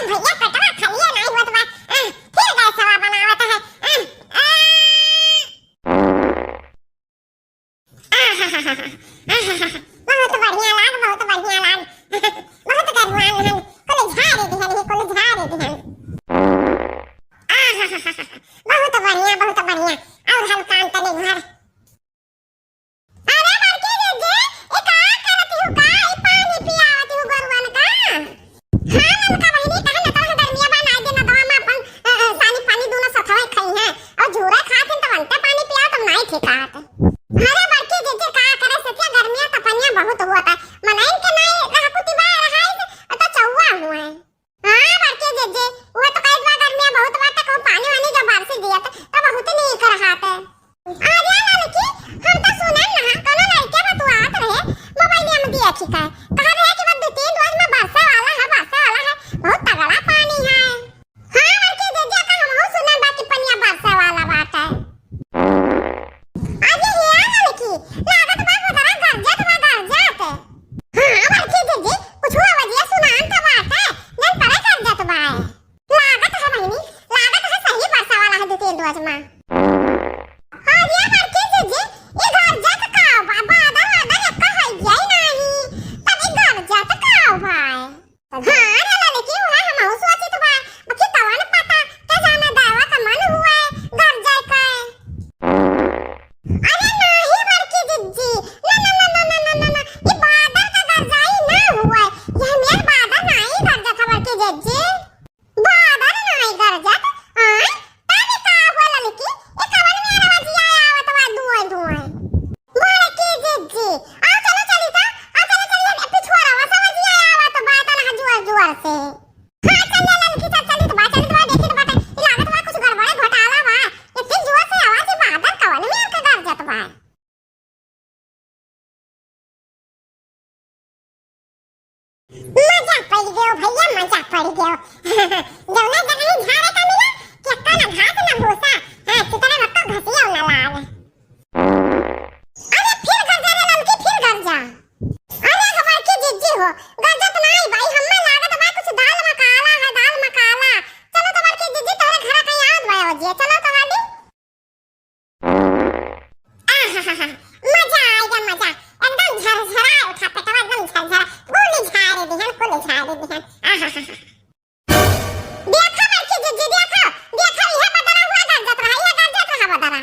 भैया कटवा खालिए नहीं होत बा। फिर गैसवा बनावत है। बहुत बढ़िया लाग, बहुत बढ़िया लाग। बहुत गरमान हन, कोले झारे दिहन, कोले झारे दिहन। बहुत बढ़िया, बहुत बढ़िया। और हम काम तने घर। अरे बड़के जे ए का करत हूं का? ई पानी पियावत हूं गरुवन का। हां ननका बहिनी कहे न तो गर्मिया बना दे न दवा में अपन सानी पानी दोनों सथवे खई है और झूरा खात हन तो अंता पानी पिया तो नहीं ठिकात। अरे बड़के जे का करे सत्या गर्मिया तपनिया बहुत हुआ था। मनाइन के नहीं रहा कुती बा रहा है तो चौवा हुआ है। हां बड़के जे वो तो कई बार गर्मिया बहुत बात को पानी वानी जब बारिश दिया तो बहुत नहीं कर रहा था। अरे लड़की हम तो सुनन ना कोनो लड़के बतुआत रहे मोबाइल में दिया ठीक है। कह रहे कि बस 2-3 रोज में बरसा वाला है, बरसा वाला है, बहुत तगड़ा पानी है। हां लड़के जे का हम हो सुनन बाकी पनिया बरसा वाला बात है। अरे ये लड़की लागत बा जरा गरजत बा गरजत। हां लड़के जे कुछ हुआ वजह सुनान था बात है जन परे गरजत बा। लागत है बहिनी, लागत है सही बरसा वाला है 2-3 रोज में। अरे लड़के जे ये गरजत का बाबा बादल बादल का है जाई नहीं तभी गरजत का भाई। हां रे लड़की हुआ हम हो सोची तो बा बाकी तवन पता के जाने दावा का मन हुआ है गरजय का। अरे नहीं बड़की जिज्जी ना ना ना ना ना ना ना ये बादल का गरजाई ना हुआ है। ये मेरे बादल नहीं गरजत है बड़की जिज्जी, बादल नहीं गरजत। हां तभी का हुआ लड़की ये कवन में आवाज आवत बा धुआं धुआं। बड़की जिज्जी आओ चलो चली था, आओ चलो चलिए पिछवाड़ा वा समझ आवत बात ना जुआर जुआर से। हां चल लड़की चल चली तो बात चली तो देखी तो बात लागत बा कुछ गड़बड़ घोटाला बा। इतनी जुआ से आवाज बादल कवन में के गरजत बा। मजा पड़ गयो भैया, मजा पड़ गयो। जौना जगह झारे का मिला चक्का ना घास ना भूसा। हां कितने वक्त घसिया ना लाग। अरे फिर गरजा रे लड़की फिर गरजा। अरे खबर की जिज्जी हो गरजत नहीं भाई, हम्मे लागत बा कुछ दाल मकाला है, दाल मकाला। चलो तो बड़की जिज्जी तोरे घर का याद बा वजे चलो तो वाली। मजा आएगा मजा, एकदम झरझरा उठा पेटवा एकदम झरझरा गोली झारे दिहन कोली झारे दिहन। देखा बड़की जिज्जी देखा देखा ये बदरा हुआ गरजत रहा, ये गरजत रहा बदरा।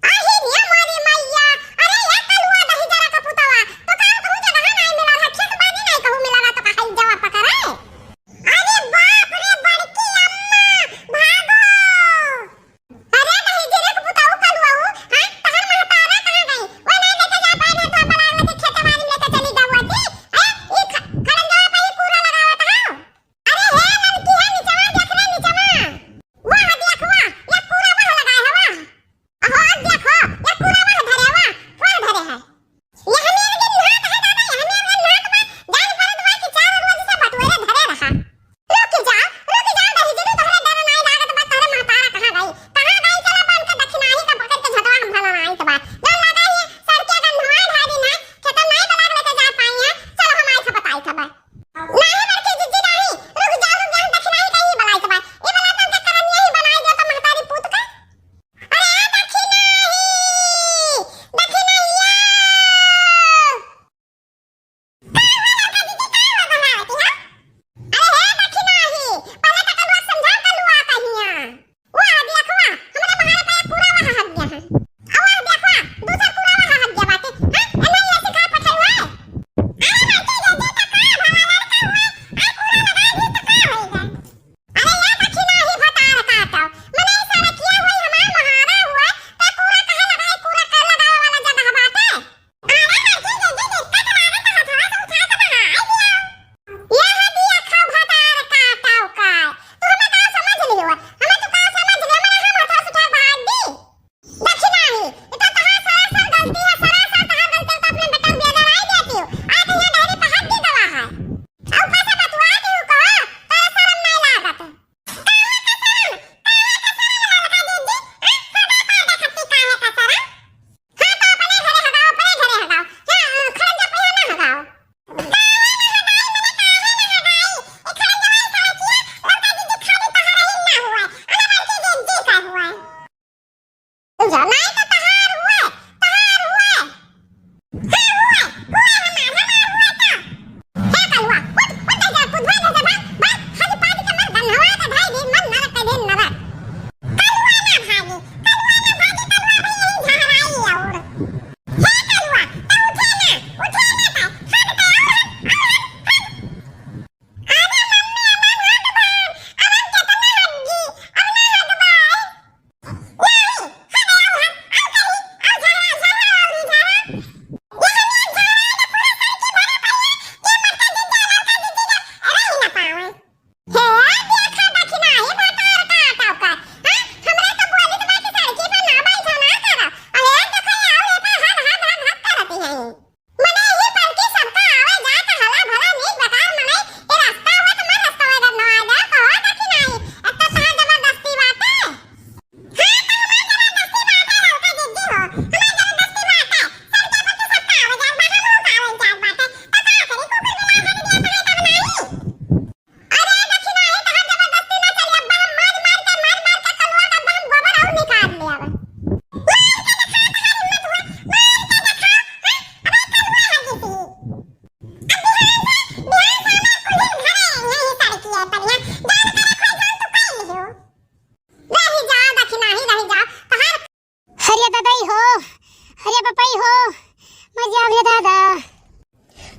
आही रे मारी मैया, अरे ये कलुआ दही जरा का पुतवा तो का कहूं जगह नहीं मिला है, खेत बानी नहीं कहूं मिला तो कहीं जवाब पकड़े। अरे बाप रे बड़की अम्मा भागो। अरे दही जरा का पुतवा कलुआ हां तहर महतारा कहां गई? वो नहीं लेके जा पाए तो बड़ा लेके खेत बानी लेके चली जावती। ये खड़न जवाब पे पूरा लगावत हो। अरे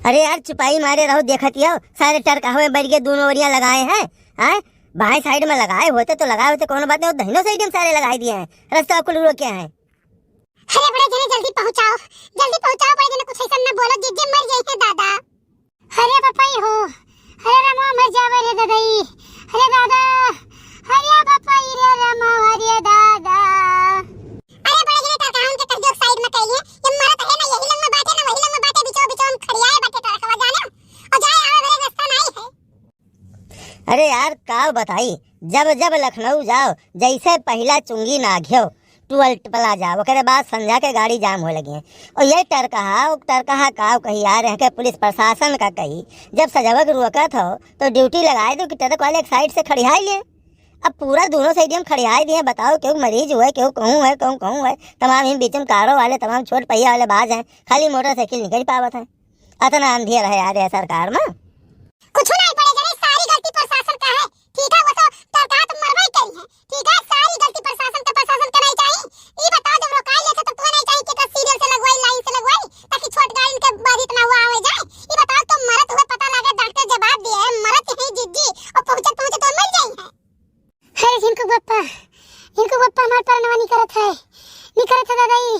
अरे यार छुपाई मारे रहो, देखत हो सारे टरका हुए बैठ के दोनों ओरियां लगाए हैं। हाँ, बाएं साइड में लगाए होते तो लगाए होते, कोनो बात नहीं, दहिनो साइड में सारे लगाए दिए हैं। रास्ता आपको रोके हैं। अरे बड़े जने जल्दी पहुंचाओ बड़े जने, कुछ ऐसा न बोलो जिज्जे मर जाए हैं दादा। अरे पपाई हो, अरे रमा मर जावे रे दादाई, अरे दादा, अरे पपाई रे रमा, अरे दादा। अरे बड़े जने टरका हम के कहियो साइड में कहिए, ये मरत है ना, यही लंग में बाटे ना वही लंग में बाटे, बीचों में खड़ियाए बाटे टरका जाने और जाए आवे मेरे रास्ता नहीं है। अरे यार का बताई, जब जब लखनऊ जाओ जैसे पहला चुंगी नाघ्यो टूअल पला जाओ, ओकरे बाद संध्या के गाड़ी जाम हो लगी है। और ये टरकहा का कही यार है के पुलिस प्रशासन का कही, जब सजावक रुकत हो तो ड्यूटी लगाए दो कि ट्रक वाले एक साइड से खड़ियाई लिए। अब पूरा दोनों साइड हम खड़ियाई दिए, बताओ क्यों मरीज हुए, क्यों कहूँ है, तमाम इन बीच में कारों वाले, तमाम छोट पहिया वाले बाज हैं, खाली मोटरसाइकिल निकल पावत है। अतना अंधेर है यार ये सरकार में। कुछ नहीं पड़े जने, सारी गलती प्रशासन का है, ठीक है, वो तो टरका तो मरवा ही करी है, ठीक है, सारी गलती प्रशासन का नहीं चाहिए। ये बताओ जब रोकाई लेते तो तुम्हें नहीं चाहिए कि सीरियल से लगवाई, लाइन से लगवाई, ताकि छोट गाड़ी के बाद इतना हुआ आवे जाए। ये बताओ तुम मरत हुए पता लगे, डॉक्टर जवाब दिए है मरत ही जिज्जी और पहुंचे तो मर जाई है। अरे जिनको बप्पा हमार पर नवा नहीं करत है दादाई।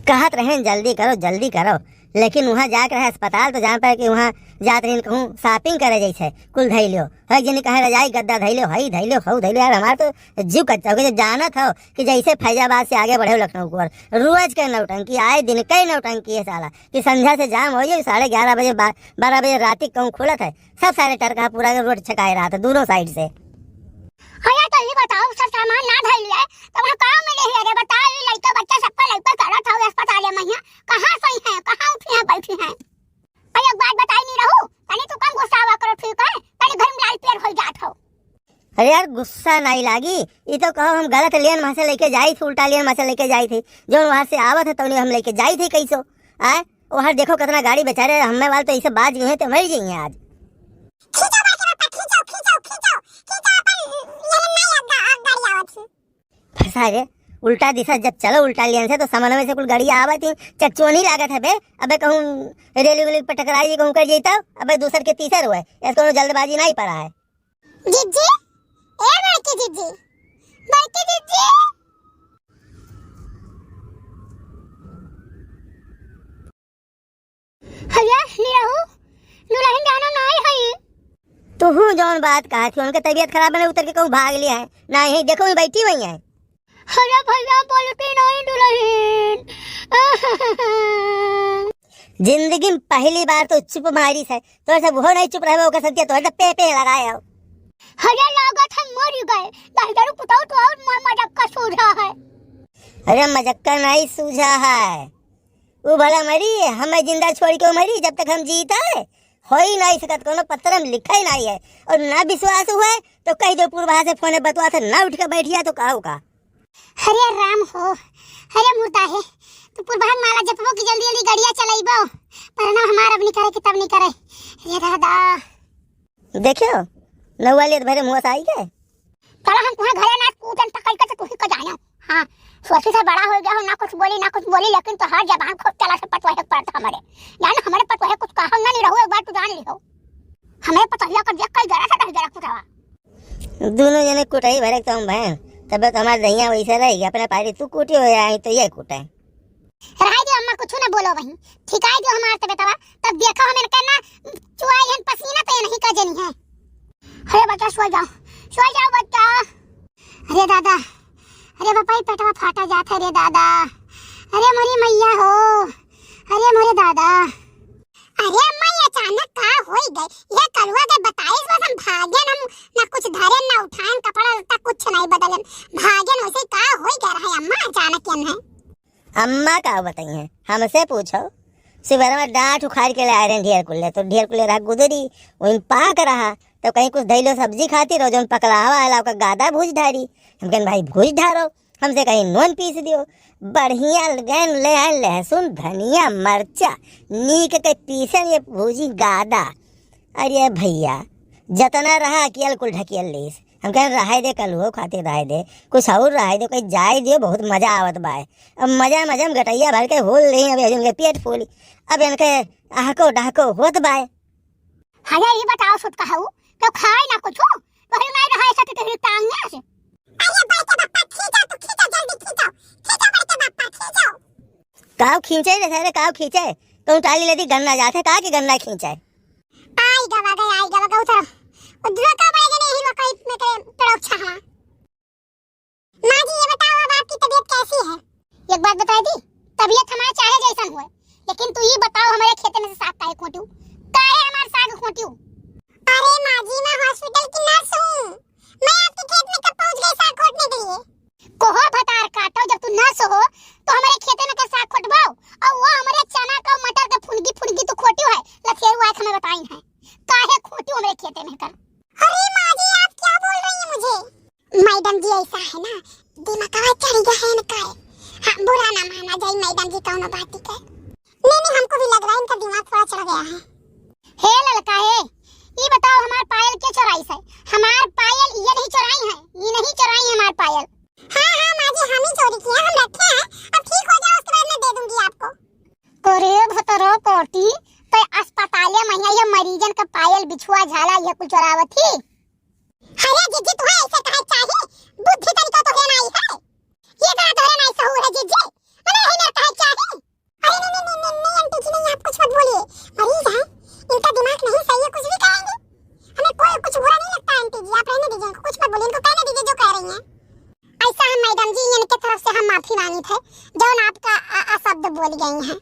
कहत रहे जल्दी करो, लेकिन वहाँ जाकर रहे अस्पताल तो जहाँ पर कि वहाँ जात रही कहूँ शॉपिंग करे जैसे कुल धैलो है, जिन्हें कहे रजाई गद्दा धैलो हई धैलो हऊ धैलो। यार हमारे तो जीव कच्चा हो गया, जब जानत हो कि जैसे फैजाबाद से आगे बढ़े लखनऊ को रोज के नौटंकी, आए दिन कई नौटंकी है साला, कि संध्या से जाम हो जाए 11:30 बजे 12 बजे रात कहूँ खुलत है, सब सारे टरका पूरा रोड छकाए रहा था दोनों साइड से। अरे तो ये बताओ सब सामान ना धैल है तो वहां काम में नहीं है, बताओ ये लड़का बच्चा सबका लड़का करत हो अस्पताल में यहाँ कहां सही है, कहां उठी है बैठी है। अरे एक बात बताई नहीं रहू, तनी तू कम गुस्सा हुआ करो, ठीक है, तनी घर में लाल पेड़ हो जात हो। अरे यार गुस्सा नहीं लागी, ये तो कहो हम गलत लेन वहां से लेके जाई थी, उल्टा लेन वहां से लेके जाई थी, जो वहां से आवत है तो हम लेके जाई थी कैसो। आए वहां देखो कितना गाड़ी बेचारे हमें वाले तो ऐसे बाज गए हैं तो मर जाएंगे आज। फंसा रे उल्टा दिशा जब चलो उल्टा लेन से तो समन में से कुल गाड़ी आवत ही चकचो नहीं लागत है बे। अबे कहूँ रेलवे वेली पर टकराई कहूँ कर जाता, अबे दूसर के तीसर हुए, इसको जल्दबाजी नहीं पड़ा है। जिज्जी ए बड़की जिज्जी हया नीरहू दुल्हन जानो नहीं है तो हूँ जौन बात कहा थी, उनका तबीयत खराब है उतर के कहूँ भाग लिया है ना, यही देखो मैं बैठी हुई है। अरे भैया बोलती नहीं दुल्हन। जिंदगी में पहली बार तो चुप मारी है, तो सब वो नहीं चुप रहे वो सत्य तो पे लगाया हो। अरे लागत है मर गए, दारू पुताओ तो और मजाक सूझा है। अरे मजाक नहीं सूझा है, वो भला मरी है, हमें जिंदा छोड़ के मरी, जब तक हम जीता है हो ही नहीं सकत, कोनो पत्र में लिखा ही नहीं है। और ना विश्वास हुआ तो कहीं जो पूर्वा से फोन बतवा था ना उठ के बैठिया तो कहा होगा। अरे राम हो, अरे मुर्दा है तो पूर्वा माला जपबो की जल्दी जल्दी गाड़ियां चलाइबो, पर ना हमार अब नहीं करे कि तब नहीं करे। ये दादा देखियो नौवालियत भरे मुंह से आई के चलो हम तुम्हारे घरे ना कूटन पकड़ के तो तू ही को जाना। हां सोची से बड़ा हो गया हो, ना कुछ बोली लेकिन तो हर जबान खोट चला से पटवा है पड़ता हमारे जान, हमारे पटवा है कुछ कहा ना नहीं रहो, एक बार तू जान लियो हमें पतहिया कर देख कई जरा सा दस जरा कुटावा दोनों जने कुटाई भरे तुम बहन, तब तो हमारे दहिया वैसे रहेगी, अपने पारी तू कूटी हो आई तो ये कुटाए रहाई दो अम्मा कुछ ना बोलो वहीं, ठीक है जो हमारे तबेतवा तब देखो हमें कहना चुआई हन पसीना तो नहीं का जनी है। अरे बच्चा सो जाओ बच्चा। अरे दादा, अरे बापा पेटवा फाटा जाता रे दादा, अरे मोरी मैया हो, अरे मोरे दादा। अरे अम्मा ये अचानक का होई गई, ये कलवा के बताइस बस हम भागेन, हम ना कुछ धरे ना उठाएन, कपड़ा लत्ता कुछ नहीं बदलन, भागेन वैसे का होई गया रहा अम्मा अचानक केन है। अम्मा का बताइए हमसे पूछो, सुबह में डांट उखाड़ के लाए रहे ढेर कुल्ले, तो ढेर कुल्ले रहा गुदरी वहीं पाक रहा, तो कहीं कुछ धैलो सब्जी खाती रहो जो पकड़ावा आला का गादा भूज धारी, हम कहन भाई भूज धारो, हमसे कहीं नून पीस दियो, बढ़िया गैन ले आए लहसुन धनिया मरचा नीक के पीसन ये भूजी गादा। अरे भैया जतना रहा अकियल कुल ढकियल लीस, हम कहें रहा दे कल हो खाते रहा दे कुछ और रहा दे कहीं जाए दियो, बहुत मजा आवत बाय। अब मजा में गटैया भर के होल रही, अभी उनके पेट फूली, अब इनके आहको डाको होत बाय। हया ये बताओ सुत कहू तो खाए ना कुछ तो ही नहीं रहा ऐसा तो टांग से। अरे बड़के बापा खींचो तो खींचो, जल्दी खींचो खींचो बड़के बापा खींचो। काव खींचे रे सारे काव खींचे तो टाली लेती गन्ना जाते का कि गन्ना खींचे। आई गवा उतर उधर का बड़े ने ही मकई में के तड़प छहा। मां जी ये बताओ अब आपकी तबीयत कैसी है? एक बात बता दी, तबीयत हमारा चाहे जैसन हुए, लेकिन तू ये बताओ हमारे खेत में से साग काहे खोटियो, काहे हमारे साग खोटियो? अरे मां जी मैं हॉस्पिटल की नर्स हूं, मैं आपके खेत में कब पहुंच गई साग खोटने के लिए? कोहो भतार काटो, जब तू नर्स हो तो हमारे खेत में के साग खोटवाओ और वो हमारे चना का मटर का फुनगी तो खोटियो है लथेरू आए हमें बताई है काहे खोटियो हमारे खेत में कर। अरे मां जी आप क्या बोल रही हैं मुझे? मैडम जी ऐसा है ना दिमाग चढ़ गया है ना काय। हां बुरा ना माना जाए मैडम जी कौन बात ही कर। नहीं हमको भी लग रहा है इनका दिमाग थोड़ा चढ़ गया है। हे ललका है ये बताओ हमार पायल के चोराई है? हमार पायल ये नहीं चोराई है, ये नहीं चोराई है हमार पायल। हां मां जी हम ही चोरी किए, हम रखे हैं, अब ठीक हो जाओ उसके बाद मैं दे दूंगी आपको। करे भतरो पोटी पे अस्पताले में ये मरीजन का पायल बिछुआ झाला ये कुल चोरावत थी। अरे जीजी तुम्हें ऐसे कहे चाहिए बुद्धि तरीका तो है नहीं है, ये कहा तो है नहीं सहूर है जीजी, अरे है मेरे कहे चाहिए। अरे नहीं आंटी जी नहीं आप कुछ मत बोलिए, मरीज है इनका दिमाग नहीं सही है, कुछ भी कहेंगे हमें कोई कुछ बुरा नहीं लगता। आंटी जी आप रहने दीजिए इनको, कुछ मत बोलिए, इनको कहने दीजिए जो कह रही हैं। ऐसा हम मैडम जी इनके तरफ से हम माफी मांगी थे जो आपका अशब्द बोल गई हैं।